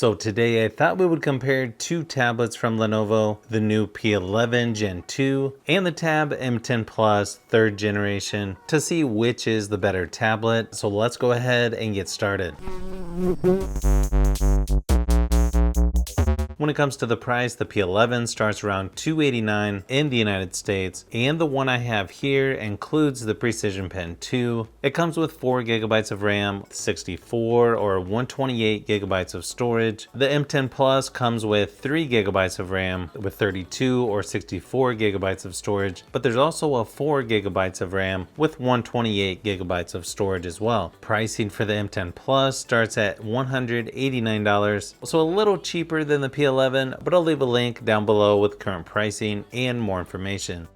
So today I thought we would compare two tablets from Lenovo, the new P11 Gen 2 and the Tab M10 Plus 3rd generation, to see which is the better tablet. So let's go ahead and get started. When it comes to the price, the P11 starts around $289 in the United States, and the one I have here includes the Precision Pen 2. It comes with 4 GB of RAM, 64 or 128 GB of storage. The M10 Plus comes with 3 GB of RAM with 32 or 64 GB of storage, but there's also a 4 GB of RAM with 128 GB of storage as well. Pricing for the M10 Plus starts at $189, so a little cheaper than the P11, but I'll leave a link down below with current pricing and more information.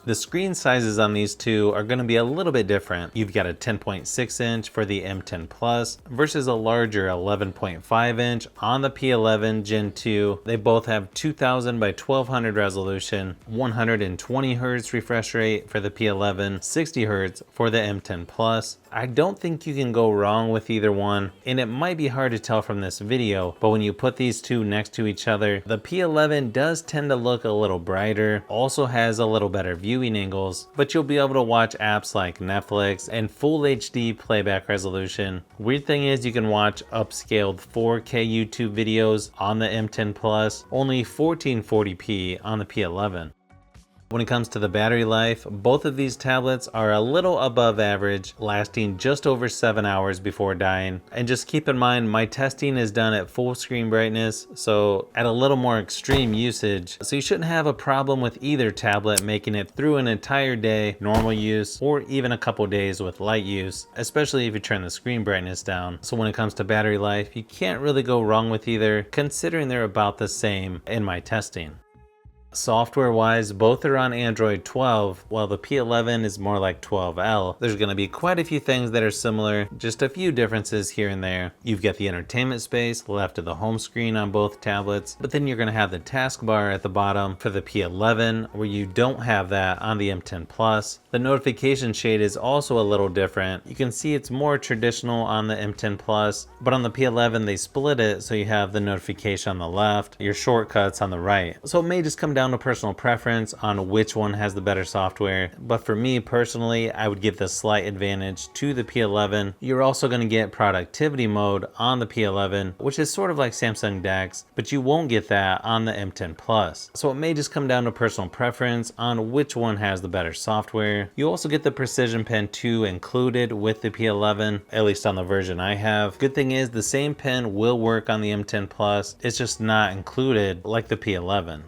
The screen sizes on these two are going to be a little bit different. You've got a 10.6 inch for the M10 Plus versus a larger 11.5 inch on the P11 Gen 2. They both have 2000 by 1200 resolution, 120 Hz refresh rate for the P11, 60 Hz for the M10 Plus. I don't think you can go wrong with either one, and it might be hard to tell from this video, but when you put these two next to each other, the P11 does tend to look a little brighter, also has a little better viewing angles, but you'll be able to watch apps like Netflix and full HD playback resolution. Weird thing is you can watch upscaled 4K YouTube videos on the M10 Plus, only 1440p on the P11. When it comes to the battery life, both of these tablets are a little above average, lasting just over 7 hours before dying. And just keep in mind, my testing is done at full screen brightness, so at a little more extreme usage. So you shouldn't have a problem with either tablet making it through an entire day, normal use, or even a couple days with light use, especially if you turn the screen brightness down. So when it comes to battery life, you can't really go wrong with either, considering they're about the same in my testing. Software wise, both are on Android 12, while the P11 is more like 12L. There's going to be quite a few things that are similar, just a few differences here and there. You've got the entertainment space left of the home screen on both tablets, but then you're going to have the taskbar at the bottom for the P11, where you don't have that on the M10 Plus. The notification shade is also a little different. You can see it's more traditional on the M10 Plus, but on the P11 they split it so you have the notification on the left, your shortcuts on the right. So it may just come down to personal preference on which one has the better software, but for me personally, I would give the slight advantage to the P11. You're also going to get productivity mode on the P11, which is sort of like Samsung DeX, but you won't get that on the M10 Plus. So it may just come down to personal preference on which one has the better software. You also get the Precision Pen 2 included with the P11, at least on the version I have. Good thing is the same pen will work on the M10 Plus, it's just not included like the P11.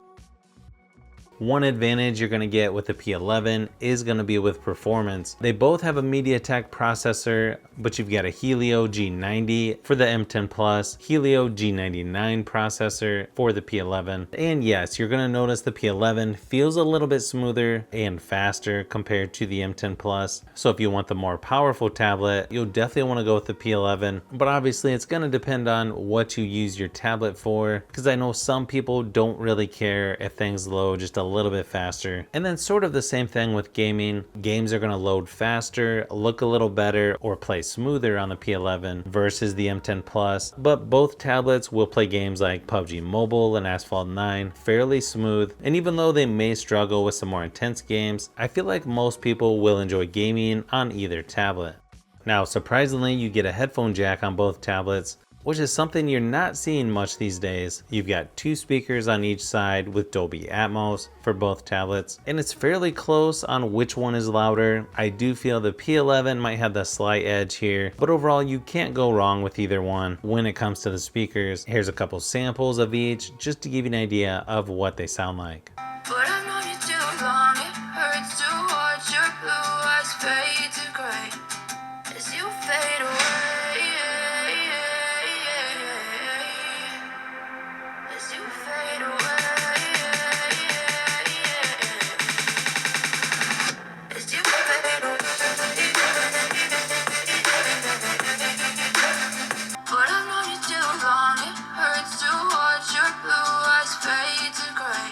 One advantage you're going to get with the P11 is going to be with performance. They both have a MediaTek processor, but you've got a Helio G90 for the M10 Plus, Helio G99 processor for the P11. And yes, you're going to notice the P11 feels a little bit smoother and faster compared to the M10 Plus. So if you want the more powerful tablet, you'll definitely want to go with the P11. But obviously it's going to depend on what you use your tablet for, because I know some people don't really care if things load just a little bit faster. And then sort of the same thing with gaming. Games are going to load faster, look a little better, or play smoother on the P11 versus the M10 Plus, but both tablets will play games like PUBG Mobile and Asphalt 9 fairly smooth. And even though they may struggle with some more intense games, I feel like most people will enjoy gaming on either tablet. Now, surprisingly, you get a headphone jack on both tablets, which is something you're not seeing much these days. You've got 2 speakers on each side with Dolby Atmos for both tablets, and it's fairly close on which one is louder. I do feel the P11 might have the slight edge here, but overall you can't go wrong with either one when it comes to the speakers. Here's a couple samples of each just to give you an idea of what they sound like. But I've known you too long, it hurts to watch your blue eyes fade to gray as you fade away. As you fade away. As you fade away. But I've known you too long, it hurts to watch your blue eyes fade to gray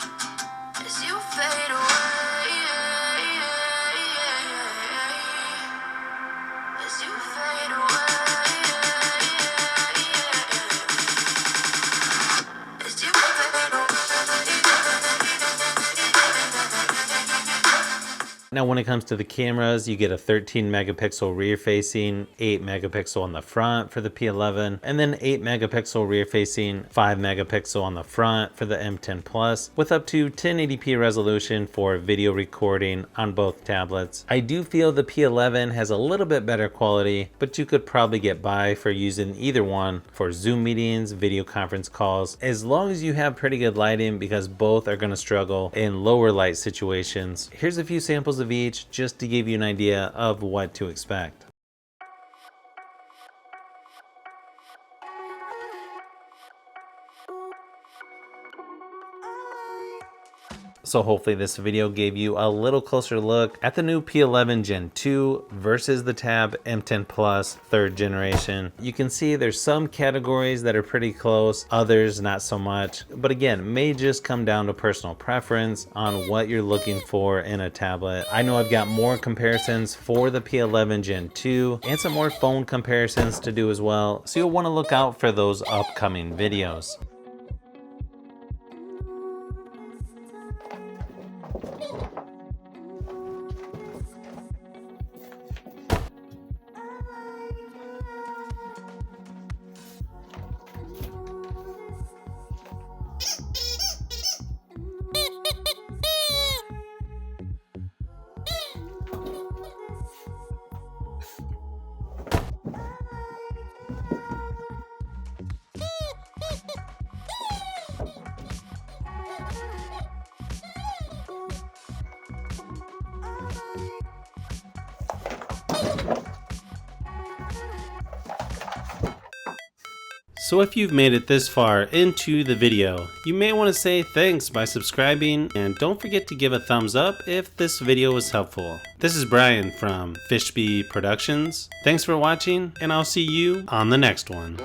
Now when it comes to the cameras, you get a 13 megapixel rear facing, 8 megapixel on the front for the P11, and then 8 megapixel rear facing, 5 megapixel on the front for the M10 Plus, with up to 1080p resolution for video recording on both tablets. I do feel the P11 has a little bit better quality, but you could probably get by for using either one for Zoom meetings, video conference calls, as long as you have pretty good lighting, because both are going to struggle in lower light situations. Here's a few samples of each just to give you an idea of what to expect. So hopefully this video gave you a little closer look at the new P11 Gen 2 versus the Tab M10 Plus 3rd generation. You can see there's some categories that are pretty close, others not so much. But again, may just come down to personal preference on what you're looking for in a tablet. I know I've got more comparisons for the P11 Gen 2 and some more phone comparisons to do as well. So you'll want to look out for those upcoming videos. So if you've made it this far into the video, you may want to say thanks by subscribing, and don't forget to give a thumbs up if this video was helpful. This is Brian from Fishbee Productions. Thanks for watching, and I'll see you on the next one.